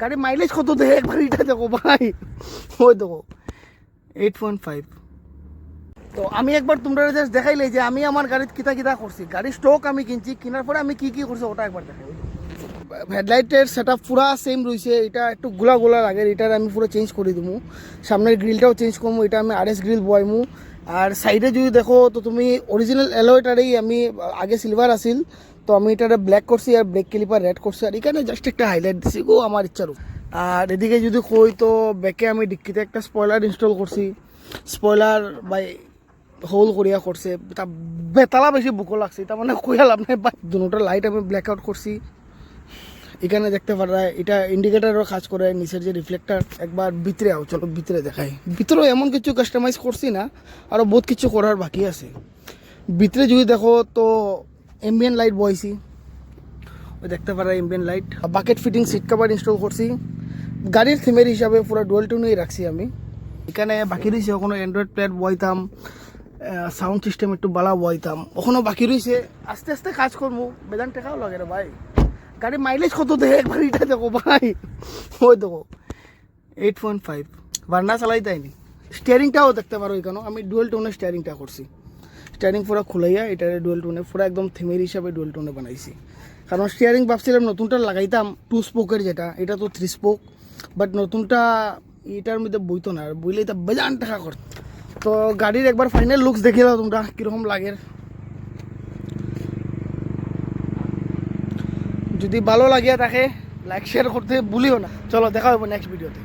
গাড়ি মাইলেজ কত দেয় একবার এটা দেখো ভাই, ওই দেখো 8.5। তো আমি একবার তোমরা জাস্ট দেখাইলে যে আমি আমার গাড়িতে কিতা কিতা করছি, গাড়ি স্টক আমি কিনছি, কেনার পরে আমি কি কি করছি ওটা একবার দেখাই। হেডলাইটের সেট আপ পুরা সেম রয়েছে, এটা একটু গোলা গোলা লাগে, এটার আমি পুরো চেঞ্জ করে দেবো। সামনের গ্রিলটাও চেঞ্জ করবো, এটা আমি RS গ্রিল বয়ামু। আর সাইডে যদি দেখো তো তুমি অরিজিনাল অ্যালয়টারেই আমি আগে সিলভার আসিল, তো আমি এটারে ব্ল্যাক করছি আর ব্রেক ক্লিপার রেড করছি, আর এখানে জাস্ট একটা হাইলাইট দিছি গো আমার ইচ্ছার। আর এদিকে যদি কই তো ব্যাকে আমি ডিক্কিতে একটা স্পয়লার ইনস্টল করছি, স্পয়লার বাই হোল করিয়া করছে, তা বেতালা বেশি বুকো লাগছে, তার মানে কইয়া লাভ নাই। দুটোটা লাইট আমি ব্ল্যাক আউট করছি। এখানে দেখতে পারা এটা ইন্ডিকেটারও কাজ করে, নিচের যে রিফ্লেক্টার। একবার ভিতরে আও, চলো ভিতরে দেখাই। ভিতরেও এমন কিছু কাস্টমাইজ করছি না, আরও বহুত কিছু করার বাকি আছে। ভিতরে যদি দেখো তো এমবিএন লাইট বইছি, ওই দেখতে পারা MBN light. Bucket fitting seat cover install করছি, গাড়ির থিমের হিসাবে পুরো ডুয়েল টোনেই রাখছি আমি। এখানে বাকি রয়েছে ওখানে অ্যান্ড্রয়েড প্লেট বইতাম, সাউন্ড সিস্টেম একটু বালা বইতাম, ওখানেও বাকি রয়েছে। আস্তে আস্তে কাজ করবো, বেদান টেকাও লাগে রে ভাই। গাড়ি মাইলেজ কত দেয় একবার এটা দেখো ভাই, ওই দেখো 8.5। ভার্না চালাই তাইনি। স্টিয়ারিংটাও দেখতে পারো, এখানেও আমি ডুয়েল টোনের স্টিয়ারিংটা করছি। স্টিয়ারিং পুরো খুলাইয়া এটা ডুয়েল টোনে, পুরো একদম থিমের হিসাবে ডুয়েল টোনে বানাইছি। কারণ স্টিয়ারিং ভাবছিলাম নতুনটা লাগাইতাম 2 স্পোকের, যেটা এটা তো 3 স্পোক, বাট নতুনটা এটার মধ্যে বইতো না, আর বইলে এটা বেজান টাকা কর। তো গাড়ির একবার ফাইনাল লুকস দেখে দাও তোমরা কীরকম লাগে। যদি ভালো লাগিয়া থাকে লাইক শেয়ার করতে ভুলিও না। চলো দেখা হবে নেক্সট ভিডিওতে।